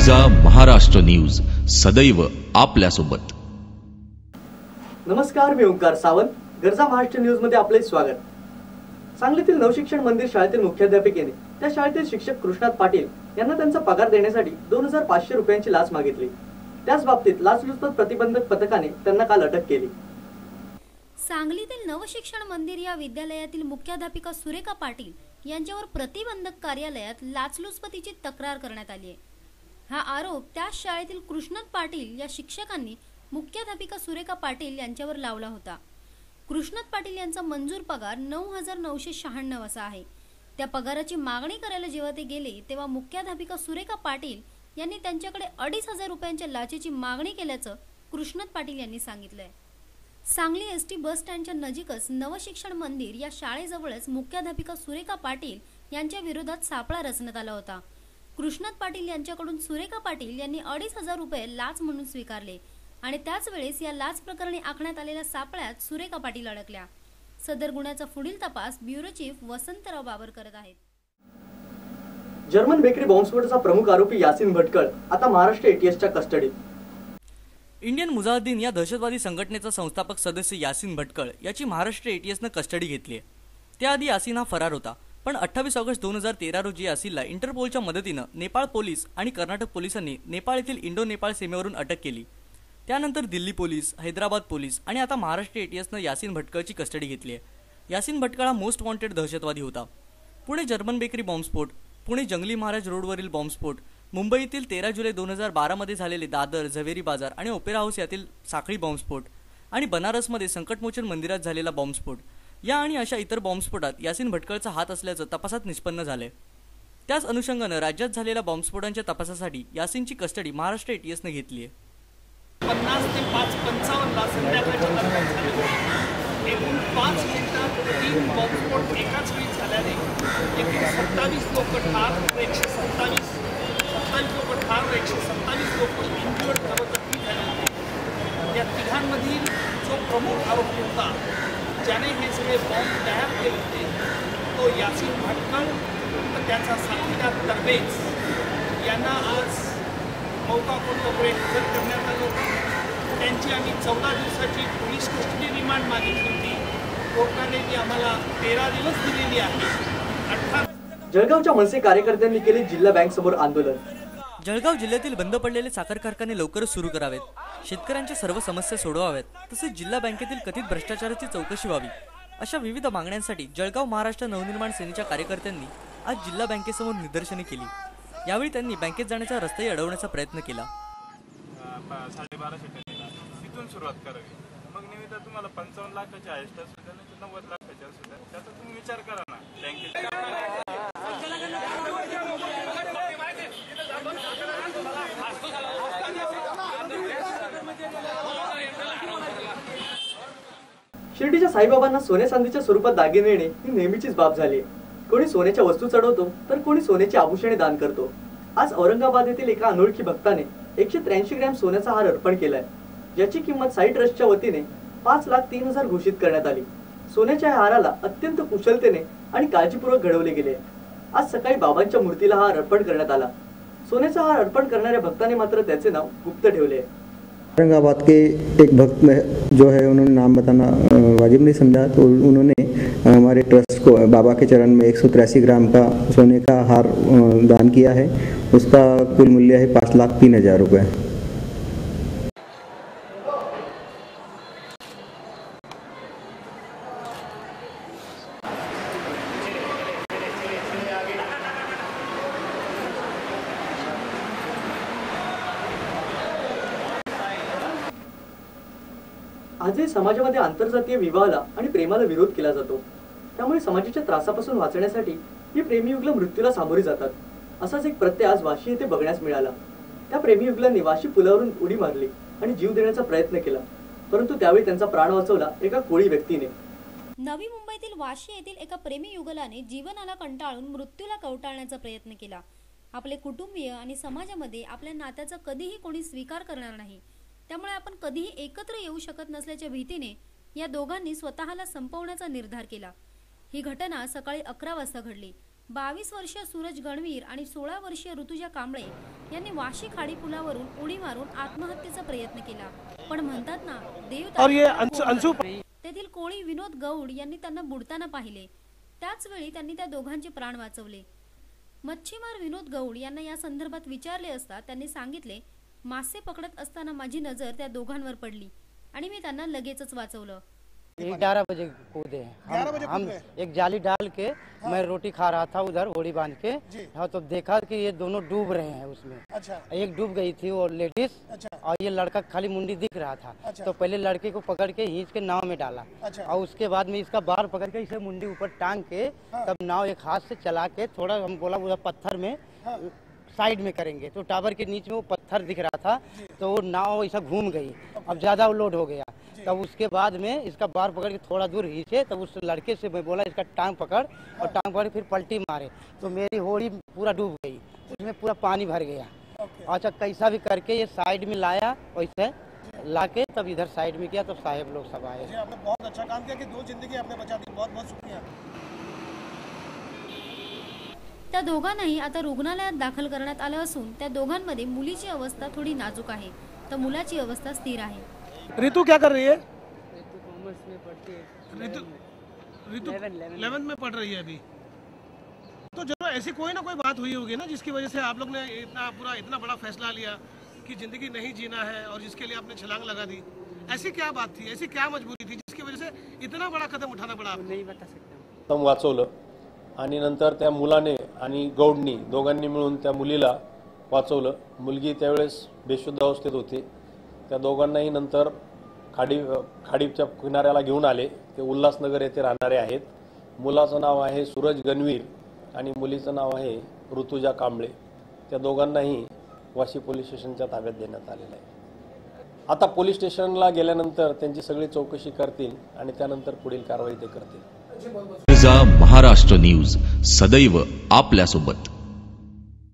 गर्जा Maharashtra news, सदैव आपल्यासोबत। नमस्कार, मी ओंकार सावंत। गर्जा महाराष्ट्र न्यूज मध्ये आपले स्वागत। सांगलीतील नवशिक्षण मंदिर शाळेतील मुख्याध्यापिकेने त्या शाळेतील शिक्षक कृष्णात पाटील यांना त्यांचा पगार देण्यासाठी 2500 रुपयांची लाच मागितली। त्याच बाबतीत लाचलुचपत प्रतिबंधक पथकाने त्यांना काल अटक केली। सांगलीतील नवशिक्षण मंदिर या विद्यालयातील मुख्याध्यापिका सुरेखा पाटील यांच्यावर प्रतिबंधक कार्यालयात लाचलुचपतीची तक्रार करण्यात आली आहे। हा आरोप त्या शाळेतील कृष्णात पाटील या शिक्षकांनी मुख्याध्यापिका सुरेखा पाटील यांच्यावर लावला होता। कृष्णात पाटील यांचा मंजूर पगार 9996 असा आहे। त्या पगाराची मागणी करायला जेव्हा ते गेले तेव्हा मुख्याध्यापिका सुरेखा पाटील यांनी त्यांच्याकडे 2500 रुपयांच्या लाचेची मागणी केल्याचं कृष्णात पाटील यांनी सांगितलंय। सांगली एसटी बस स्टँडच्या नजीकच नवशिक्षण मंदिर या शाळेजवळच मुख्याध्यापिका सुरेखा पाटील यांच्या विरोधात सापळा रचण्यात आला होता। कृष्णात पाटील यांच्याकडून सुरेखा पाटील यांनी 2500 रुपये लाच म्हणून स्वीकारले आणि त्याच वेळेस या लाच प्रकरणी आखण्यात आलेल्या सापळ्यात सुरेखा पाटील अडकल्या। सदर गुन्ह्याचा पुढील तपास ब्युरो चीफ वसंतराव बाबर करत आहेत। जर्मन बेकरी बॉम्बस्फोटाचा प्रमुख आरोपी यासिन भटकळ आता महाराष्ट्र एटीएसच्या कस्टडीत। इंडियन मुजाहिदीन या दहशतवादी संघटनेचा संस्थापक सदस्य यासिन भटकळ याची महाराष्ट्र एटीएसने कस्टडी घेतली आहे। त्याआधी यासिन हा फरार होता, पण 28 ऑगस्ट 2013 रोजी यासिनला इंटरपोलच्या मदतीने नेपाळ पोलीस आणि कर्नाटक पोलिसांनी नेपाळ येथील इंडो नेपाळ सीमेवरून अटक केली। त्यानंतर दिल्ली पोलीस, हैदराबाद पोलीस आणि आता महाराष्ट्र एटीएसने यासिन भटकळची कस्टडी घेतली आहे। यासिन भटकळ हा मोस्ट वॉन्टेड दहशतवादी होता। पुणे जर्मन बेकरी बॉम्बस्फोट, पुणे जंगली महाराज रोडवरील बॉम्बस्फोट, मुंबईतील 13 जुलै 2012 मध्ये झालेले दादर, झवेरी बाजार आणि ओपेरा हाऊस यातील साखळी बॉम्बस्फोट आणि बनारसमध्ये संकटमोचन मंदिरात झालेला बॉम्बस्फोट या आणि अशा इतर बॉम्बस्फोटात यासिन भटकळचा हात असल्याचं तपासात निष्पन्न झाले। त्याच अनुषंगाने राज्यात झालेल्या बॉम्बस्फोटांच्या तपासासाठी यासिनची कस्टडी महाराष्ट्र एटीएसने घेतली आहे। 50 ते 5:55 संध्याकाळच्या दरम्यान झाले एकूण 5 मिनिटात 3 बॉम्बस्फोट एकाच वेळी झाल्याने एकूण 27 लोक ठार, 127 लोक ठार, 127 लोक इंजुर्ड जखमी झाले होते। या तिघांमधील जो प्रमुख आरोपी होता, ज्याने हे सगळे बॉम्ब तयार केले होते, तो यासिन भटकळ व त्याचा साथीदार दरवेज यांना आज मौका कोर्टापुढे हजर करण्यात आलं होतं। त्यांची आम्ही 14 दिवसाची पोलीस कस्टडी रिमांड मागितली होती। कोर्टाने ती आम्हाला 13 दिवस दिलेली आहे। जळगावच्या मनसे कार्यकर्त्यांनी केले जिल्हा बँक समोर आंदोलन। जळगाव जिल्ह्यातील बंद पडलेले साखर कारखाने लवकरच सुरू करावेत, शेतकऱ्यांच्या सर्व समस्या सोडवाव्यात, तसेच जिल्हा बँकेतील कथित भ्रष्टाचाराची चौकशी व्हावी, अशा विविध मागण्यांसाठी जळगाव महाराष्ट्र नवनिर्माण सेनेच्या कार्यकर्त्यांनी आज जिल्हा बँकेसमोर निदर्शने केली। यावेळी त्यांनी बँकेत जाण्याचा रस्ताही अडवण्याचा प्रयत्न केला। 1250 तिथून सुरुवात करावी। मग निविदा तुम्हाला 55 लाखाची आहे, 90 लाखाची असू द्या, त्याचा तुम्ही विचार करा ना। शिर्डीच्या साईबाबांना सोन्या चांदीच्या स्वरूपात दागिने देणे ही नेहमीचीच बाब झाली आहे। कोणी सोन्याच्या वस्तू चढवतो तर कोणी सोन्याची आभूषणे दान करतो। आज औरंगाबाद येथील एका अनोळखी भक्ताने 183 ग्रॅम सोन्याचा हार अर्पण केलाय, ज्याची किंमत साई ट्रस्टच्या वतीने 5,03,000 घोषित करण्यात आली। सोन्याच्या हाराला अत्यंत कुशलतेने आणि काळजीपूर्वक घडवले गेले। आज सकाळी बाबांच्या मूर्तीला हार अर्पण करण्यात आला। सोन्याचा हार अर्पण करणाऱ्या भक्ताने मात्र त्याचे नाव गुप्त ठेवले आहे। औरंगाबाद के एक भक्त जो है उन्होंने नाम बताना वाजिब नहीं समझा, तो उन्होंने हमारे ट्रस्ट को बाबा के चरण में 183 ग्राम का सोने का हार दान किया है। उसका कुल मूल्य है 5,03,000 रुपये। आजही समाजामध्ये आंतरजातीय विवाहाला आणि प्रेमाला विरोध केला जातो। त्यामुळे समाजाच्या त्रासापासून वाचण्यासाठी ही प्रेमीयुगलं मृत्यूला सामोरी जातात। असाच एक प्रत्यय आज वाशी येथे बघण्यास मिळाला। त्या प्रेमीयुगलांनी वाशी पुलावरून उडी मारली आणि जीव देण्याचा प्रयत्न केला, परंतु त्यावेळी त्यांचा प्राण वाचवला एका कोळी व्यक्तीने। नवी मुंबईतील वाशी येथील एका प्रेमी युगलाने जीवनाला कंटाळून मृत्यूला कवटाळण्याचा प्रयत्न केला। आपले कुटुंबीय आणि समाजामध्ये आपल्या नात्याचा कधीही कोणी स्वीकार करणार नाही, त्यामुळे आपण कधीही एकत्र येऊ शकत नसल्याच्या भीतीने या दोघांनी स्वतःला संपवण्याचा निर्धार केला। ही घटना सकाळी 11 वाजता घडली। 22 वर्षीय सूरज गणवीर आणि 16 वर्षीय ऋतुजा कांबळे यांनी वाशी खाडी पुलावरून उडी मारून आत्महत्येचा प्रयत्न केला, पण म्हणतात ना देव तेथील कोळी विनोद गौड यांनी त्यांना बुडताना पाहिले। त्याच वेळी त्यांनी त्या दोघांचे प्राण वाचवले। मच्छीमार विनोद गौड यांना या संदर्भात विचारले असता त्यांनी सांगितले, मासे पकडत असताना माझी नजर त्या दोघांवर पडली आणि मी त्यांना लगेचच वाचवलं। 11 बजे कूदे हम एक जाली डाल के मैं रोटी खा रहा था उधर होड़ी बांध के। हाँ, तो देखा कि ये दोनों डूब रहे हैं उसमें। अच्छा। एक डूब गई थी वो लेडीज। अच्छा। और ये लड़का खाली मुंडी दिख रहा था। अच्छा। तो पहले लड़के को पकड़ के खींच के नाव में डाला। अच्छा। और उसके बाद में इसका बार पकड़ के इसे मुंडी ऊपर टांग के तब नाव एक हाथ से चला के थोड़ा हम बोला उधर पत्थर में साइड में करेंगे, तो टावर के नीचे में वो पत्थर दिख रहा था, तो वो नाव ऐसा घूम गई। अब ज्यादा लोड हो गया, तब उसके बाद में इसका बार पकड़ के थोड़ा दूर खींचे, तब उस लड़के से मैं बोला इसका टांग पकड़, और टांग पकड़ फिर पलटी मारे तो मेरी होड़ी पूरा डूब गई, उसमें पूरा पानी भर गया। अच्छा, कैसा भी करके ये साइड में लाया, वैसे लाके तब इधर साइड में किया, तो साहेब लोग सब आए। आपने बहुत अच्छा काम किया कि 2 जिंदगी आपने बचा दी, बहुत बहुत शुक्रिया। त्या दोघांनाही आता रुग्णालयात दाखल करण्यात आलं असून त्या दोघांमध्ये मुलीची अवस्था थोडी नाजूक आहे, तर मुलाची अवस्था स्थिर आहे। ऋतु क्या कर रही है? ऋतु कॉमर्स में पढ़ती है। ऋतु 11th में पढ़ रही है अभी। तो जरूर ऐसी कोई ना कोई बात हुई होगी ना जिसकी वजह से आप लोग ने इतना बड़ा फैसला लिया कि जिंदगी नहीं जीना है और जिसके लिए आपने छलांग लगा दी। ऐसी क्या बात थी, ऐसी क्या मजबूरी थी जिसकी वजह से इतना बड़ा कदम उठाना पड़ा? नहीं बता सकता। वाचवलं आणि नंतर त्या मुलाने आणि गौडनी दोघांनी मिळून त्या मुलीला वाचवलं। मुलगी त्यावेळेस बेशुद्ध अवस्थेत होती। त्या दोघांनाही नंतर खाडीच्या किनाऱ्याला घेऊन आले। ते उल्हासनगर येथे राहणारे आहेत। मुलाचं नाव आहे सूरज गणवीर आणि मुलीचं नाव आहे ऋतुजा कांबळे। त्या दोघांनाही वाशी पोलीस स्टेशनच्या ताब्यात देण्यात आलेलं आहे। आता पोलीस स्टेशनला गेल्यानंतर त्यांची सगळी चौकशी करतील आणि त्यानंतर पुढील कारवाई ते करतील। महाराष्ट्र न्यूज सदैव आपल्यासोबत।